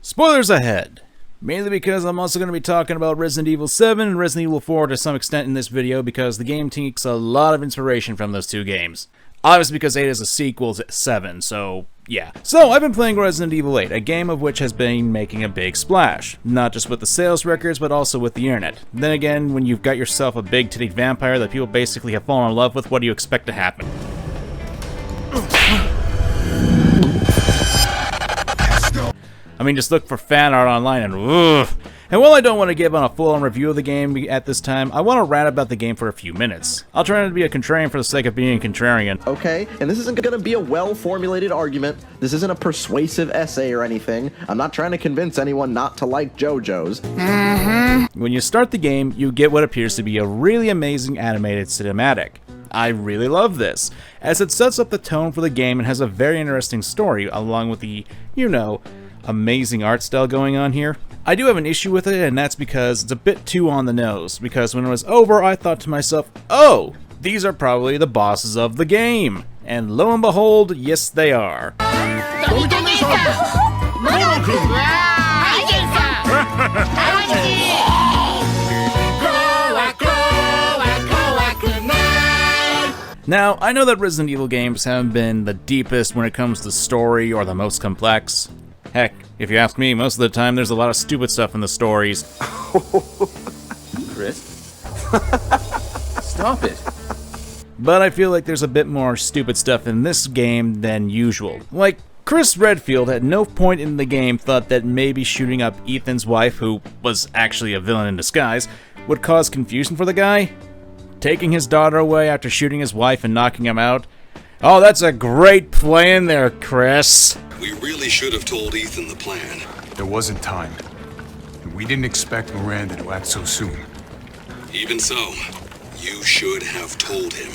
Spoilers ahead! Mainly because I'm also going to be talking about Resident Evil 7 and Resident Evil 4 to some extent in this video because the game takes a lot of inspiration from those two games. Obviously because 8 is a sequel to 7, so yeah. So I've been playing Resident Evil 8, a game of which has been making a big splash. Not just with the sales records, but also with the internet. Then again, when you've got yourself a big-titted vampire that people basically have fallen in love with, what do you expect to happen? I mean, just look for fan art online and ugh. And while I don't want to give on a full-on review of the game at this time, I want to rant about the game for a few minutes. I'll try not to be a contrarian for the sake of being a contrarian. Okay, and this isn't going to be a well-formulated argument. This isn't a persuasive essay or anything. I'm not trying to convince anyone not to like JoJo's. When you start the game, you get what appears to be a really amazing animated cinematic. I really love this, as it sets up the tone for the game and has a very interesting story, along with the, amazing art style going on here. I do have an issue with it, and that's because it's a bit too on the nose, because when it was over, I thought to myself, oh, these are probably the bosses of the game. And lo and behold, yes they are. Now, I know that Resident Evil games haven't been the deepest when it comes to story or the most complex. Heck, if you ask me, most of the time there's a lot of stupid stuff in the stories. Chris? Stop it. But I feel like there's a bit more stupid stuff in this game than usual. Like, Chris Redfield at no point in the game thought that maybe shooting up Ethan's wife, who was actually a villain in disguise, would cause confusion for the guy. Taking his daughter away after shooting his wife and knocking him out. Oh, that's a great plan there, Chris. We really should have told Ethan the plan. There wasn't time. And we didn't expect Miranda to act so soon. Even so, you should have told him.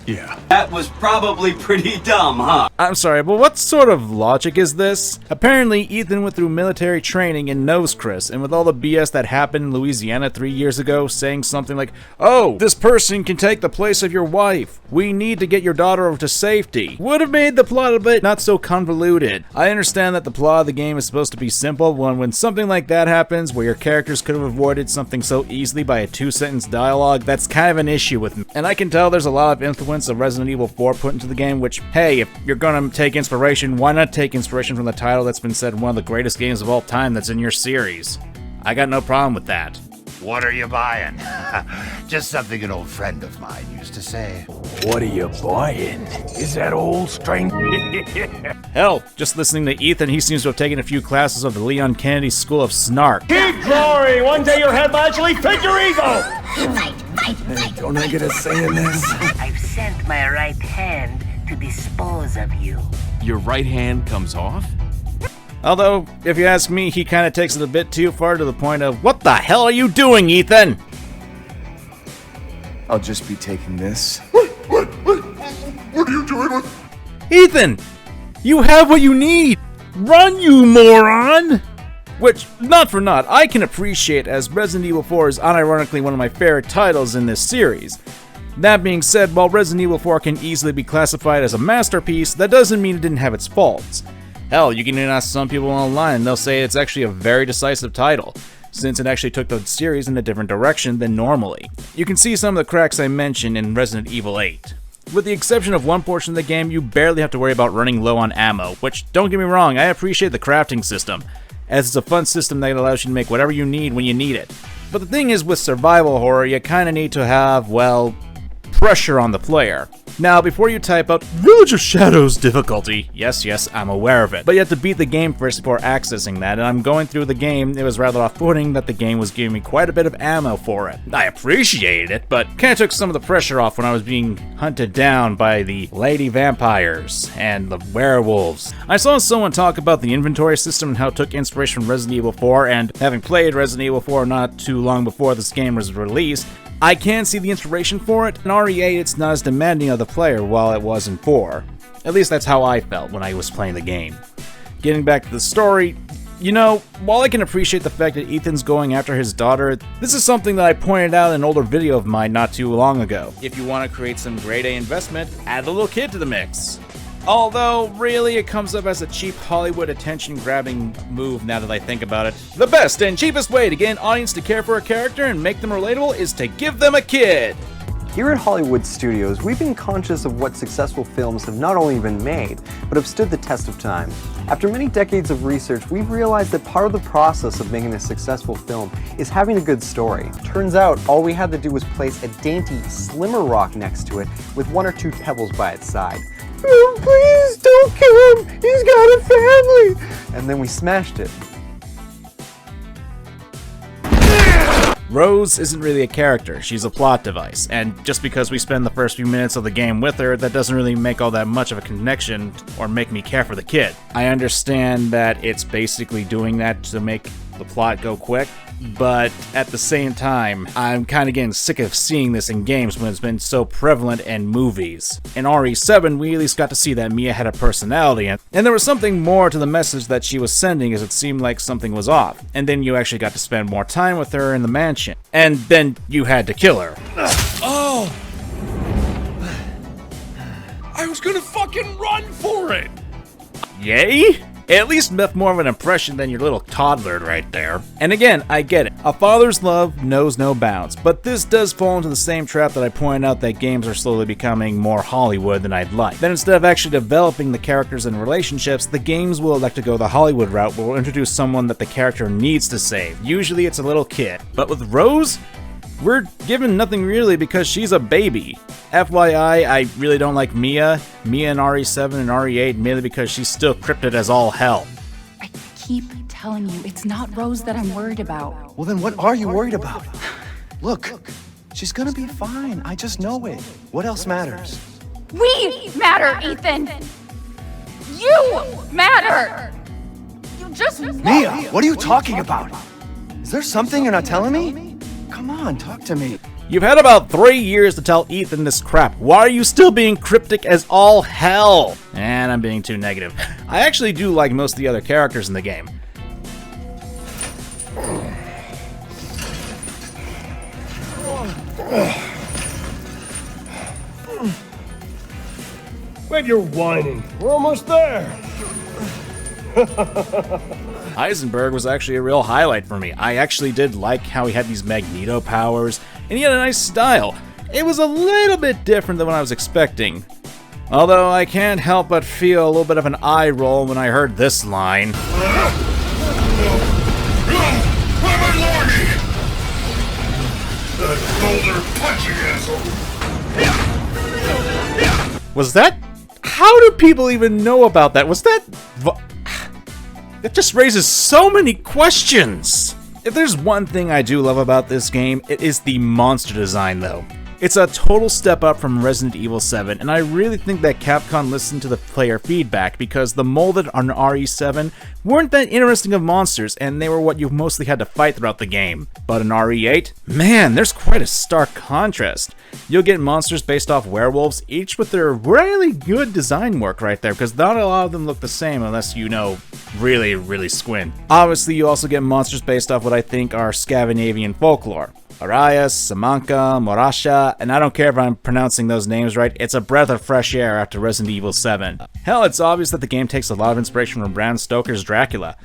Yeah. That was probably pretty dumb, huh? I'm sorry, but what sort of logic is this? Apparently, Ethan went through military training and knows Chris, and with all the BS that happened in Louisiana 3 years ago, saying something like, oh, this person can take the place of your wife. We need to get your daughter over to safety. Would have made the plot a bit not so convoluted. I understand that the plot of the game is supposed to be simple, when something like that happens, where your characters could have avoided something so easily by a 2-sentence dialogue, that's kind of an issue with me. And I can tell there's a lot of influence of Resident Evil 4 put into the game, which, hey, if you're gonna take inspiration, why not take inspiration from the title that's been said one of the greatest games of all time that's in your series? I got no problem with that. What are you buying? Just something an old friend of mine used to say. What are you buying? Is that old strength? Hell, just listening to Ethan, he seems to have taken a few classes of the Leon Kennedy School of Snark. Keep glory! One day your head will actually fit your ego! Fight! Don't I get a say in this? I've sent my right hand to dispose of you. Your right hand comes off? Although, if you ask me, he kind of takes it a bit too far to the point of, what the hell are you doing, Ethan? I'll just be taking this. What are you doing with... Ethan! You have what you need! Run, you moron! Which, not for naught, I can appreciate, as Resident Evil 4 is unironically one of my favorite titles in this series. That being said, while Resident Evil 4 can easily be classified as a masterpiece, that doesn't mean it didn't have its faults. Hell, you can even ask some people online and they'll say it's actually a very decisive title, since it actually took the series in a different direction than normally. You can see some of the cracks I mentioned in Resident Evil 8. With the exception of one portion of the game, you barely have to worry about running low on ammo, which, don't get me wrong, I appreciate the crafting system, as it's a fun system that allows you to make whatever you need when you need it. But the thing is, with survival horror, you kinda need to have, well, pressure on the player. Now, before you type out Village of Shadows difficulty, yes, I'm aware of it, but you have to beat the game first before accessing that, and I'm going through the game, it was rather off-putting that the game was giving me quite a bit of ammo for it. I appreciated it, but kinda took some of the pressure off when I was being hunted down by the lady vampires and the werewolves. I saw someone talk about the inventory system and how it took inspiration from Resident Evil 4, and having played Resident Evil 4 not too long before this game was released, I can see the inspiration for it. In RE8, it's not as demanding of the player while it was in 4. At least that's how I felt when I was playing the game. Getting back to the story, while I can appreciate the fact that Ethan's going after his daughter, this is something that I pointed out in an older video of mine not too long ago. If you want to create some grade A investment, add a little kid to the mix. Although, really, it comes up as a cheap Hollywood attention-grabbing move now that I think about it. The best and cheapest way to get an audience to care for a character and make them relatable is to give them a kid! Here at Hollywood Studios, we've been conscious of what successful films have not only been made, but have stood the test of time. After many decades of research, we've realized that part of the process of making a successful film is having a good story. Turns out, all we had to do was place a dainty, slimmer rock next to it with 1 or 2 pebbles by its side. Oh, please don't kill him! He's got a family! And then we smashed it. Rose isn't really a character, she's a plot device, and just because we spend the first few minutes of the game with her, that doesn't really make all that much of a connection or make me care for the kid. I understand that it's basically doing that to make the plot go quick, but at the same time, I'm kind of getting sick of seeing this in games when it's been so prevalent in movies. In RE7, we at least got to see that Mia had a personality, and there was something more to the message that she was sending as it seemed like something was off. And then you actually got to spend more time with her in the mansion. And then you had to kill her. Oh! I was gonna fucking run for it! Yay? It at least left more of an impression than your little toddler right there. And again, I get it. A father's love knows no bounds, but this does fall into the same trap that I pointed out that games are slowly becoming more Hollywood than I'd like. Then instead of actually developing the characters and relationships, the games will elect to go the Hollywood route where we'll introduce someone that the character needs to save. Usually it's a little kid. But with Rose, we're given nothing really because she's a baby. FYI, I really don't like Mia in RE7 and RE8 mainly because she's still cryptid as all hell. I keep telling you, it's not Rose that I'm worried about. Well then what are you worried about? Look, she's gonna be fine. I just know it. What else matters? We matter, Ethan! You matter! You just Mia, what are you talking about? Is there something you're not telling me? Come on, talk to me. You've had about 3 years to tell Ethan this crap. Why are you still being cryptic as all hell? And I'm being too negative. I actually do like most of the other characters in the game. Wait, you're whining. We're almost there. Heisenberg was actually a real highlight for me. I actually did like how he had these Magneto powers, and he had a nice style. It was a little bit different than what I was expecting. Although I can't help but feel a little bit of an eye roll when I heard this line. Was that? How do people even know about that? Was that? That just raises so many questions! If there's one thing I do love about this game, it is the monster design though. It's a total step up from Resident Evil 7, and I really think that Capcom listened to the player feedback because the molded on RE7 weren't that interesting of monsters, and they were what you mostly had to fight throughout the game. But in RE8, man, there's quite a stark contrast. You'll get monsters based off werewolves, each with their really good design work right there, because not a lot of them look the same unless you know really squint. Obviously, you also get monsters based off what I think are Scandinavian folklore. Arias, Samanka, Morasha, and I don't care if I'm pronouncing those names right, it's a breath of fresh air after Resident Evil 7. Hell, it's obvious that the game takes a lot of inspiration from Bram Stoker's Dracula.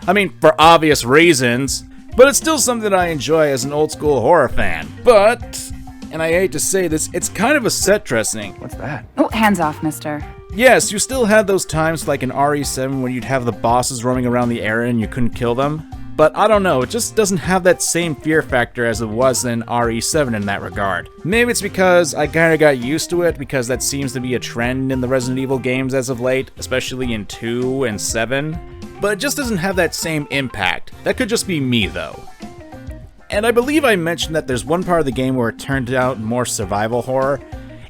I mean, for obvious reasons, but it's still something that I enjoy as an old school horror fan. But, and I hate to say this, it's kind of a set dressing. What's that? Oh, hands off, mister. Yes, you still had those times like in RE7 when you'd have the bosses roaming around the area and you couldn't kill them. But I don't know, it just doesn't have that same fear factor as it was in RE7 in that regard. Maybe it's because I kinda got used to it, because that seems to be a trend in the Resident Evil games as of late, especially in 2 and 7. But it just doesn't have that same impact. That could just be me though. And I believe I mentioned that there's one part of the game where it turned out more survival horror.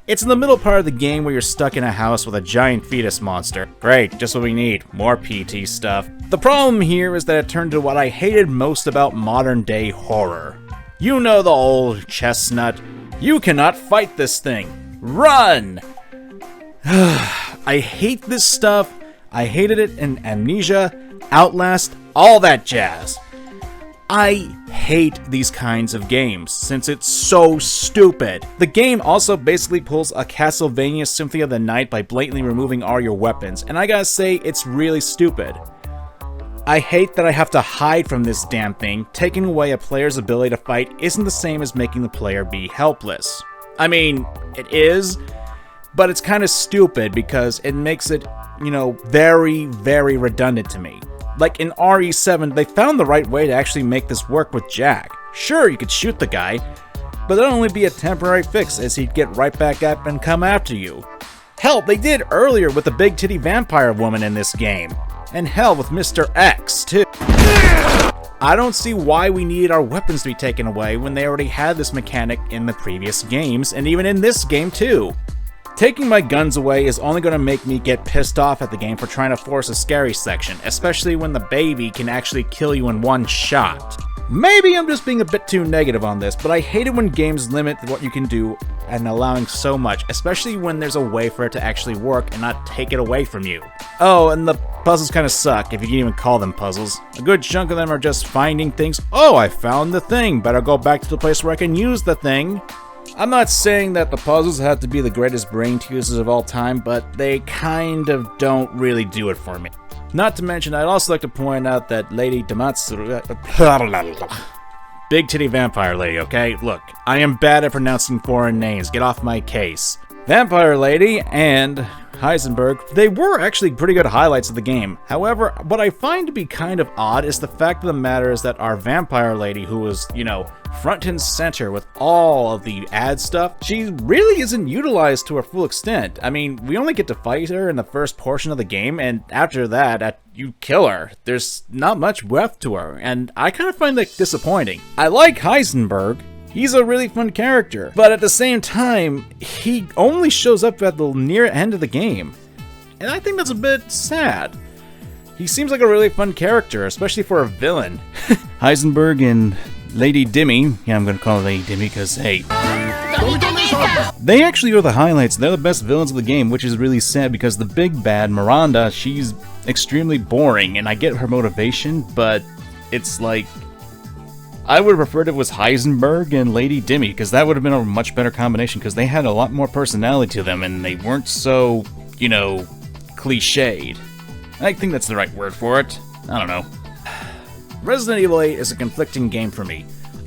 It's in the middle part of the game where you're stuck in a house with a giant fetus monster. Great, just what we need. More PT stuff. The problem here is that it turned to what I hated most about modern day horror. You know the old chestnut. You cannot fight this thing. Run! I hate this stuff. I hated it in Amnesia, Outlast, all that jazz. I hate these kinds of games, since it's so stupid. The game also basically pulls a Castlevania Symphony of the Night by blatantly removing all your weapons, and I gotta say, it's really stupid. I hate that I have to hide from this damn thing. Taking away a player's ability to fight isn't the same as making the player be helpless. I mean, it is, but it's kind of stupid because it makes it, very, very redundant to me. Like in RE7, they found the right way to actually make this work with Jack. Sure, you could shoot the guy, but that'll only be a temporary fix as he'd get right back up and come after you. Hell, they did earlier with the big titty vampire woman in this game. And hell, with Mr. X, too. I don't see why we needed our weapons to be taken away when they already had this mechanic in the previous games, and even in this game, too. Taking my guns away is only going to make me get pissed off at the game for trying to force a scary section, especially when the baby can actually kill you in one shot. Maybe I'm just being a bit too negative on this, but I hate it when games limit what you can do and allowing so much, especially when there's a way for it to actually work and not take it away from you. Oh, and the puzzles kind of suck, if you can even call them puzzles. A good chunk of them are just finding things. Oh, I found the thing, better go back to the place where I can use the thing. I'm not saying that the puzzles have to be the greatest brain teasers of all time, but they kind of don't really do it for me. Not to mention, I'd also like to point out that Lady Dimitrescu... Big titty vampire lady, okay? Look, I am bad at pronouncing foreign names, get off my case. Vampire Lady and Heisenberg, they were actually pretty good highlights of the game. However, what I find to be kind of odd is the fact of the matter is that our Vampire Lady, who was, front and center with all of the ad stuff, she really isn't utilized to her full extent. I mean, we only get to fight her in the first portion of the game, and after that, you kill her. There's not much left to her, and I kind of find that disappointing. I like Heisenberg. He's a really fun character, but at the same time, he only shows up at the near end of the game, and I think that's a bit sad. He seems like a really fun character, especially for a villain. Heisenberg and Lady Dimmy, yeah, I'm gonna call her Lady Dimmy because, hey, they actually are the highlights. They're the best villains of the game, which is really sad because the big bad, Miranda, she's extremely boring, and I get her motivation, but it's like, I would have preferred it was Heisenberg and Lady Dimmy, because that would have been a much better combination, because they had a lot more personality to them, and they weren't so, cliched. I think that's the right word for it. I don't know. Resident Evil 8 is a conflicting game for me.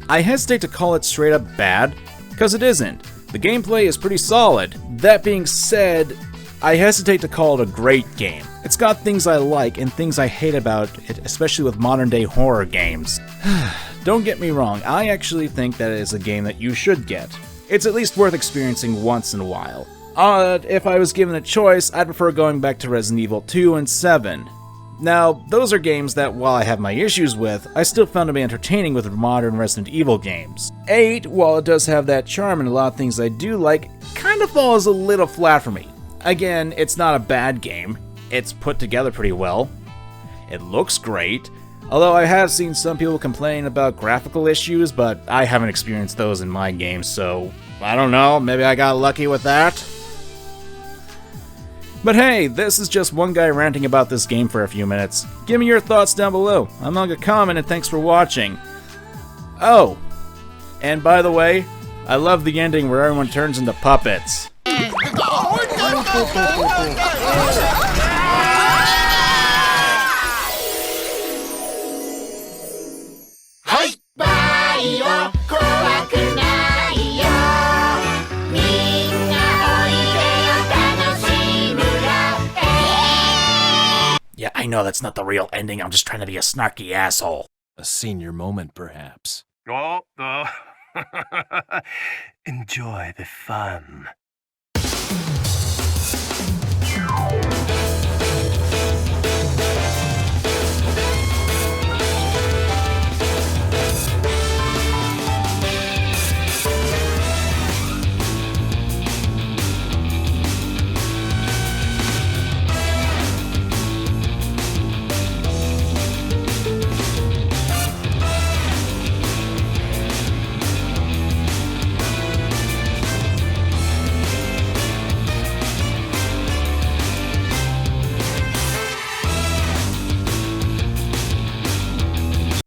I hesitate to call it straight up bad, because it isn't. The gameplay is pretty solid. That being said, I hesitate to call it a great game. It's got things I like and things I hate about it, especially with modern day horror games. Don't get me wrong, I actually think that it is a game that you should get. It's at least worth experiencing once in a while. If I was given a choice, I'd prefer going back to Resident Evil 2 and 7. Now, those are games that, while I have my issues with, I still found to be entertaining with modern Resident Evil games. 8, while it does have that charm and a lot of things I do like, kind of falls a little flat for me. Again, it's not a bad game. It's put together pretty well. It looks great. Although I have seen some people complain about graphical issues, but I haven't experienced those in my games, so I don't know, maybe I got lucky with that? But hey, this is just one guy ranting about this game for a few minutes. Give me your thoughts down below. I'm MangaKamen, and thanks for watching. Oh, and by the way, I love the ending where everyone turns into puppets. Yeah, I know that's not the real ending. I'm just trying to be a snarky asshole. A senior moment, perhaps. Enjoy the fun.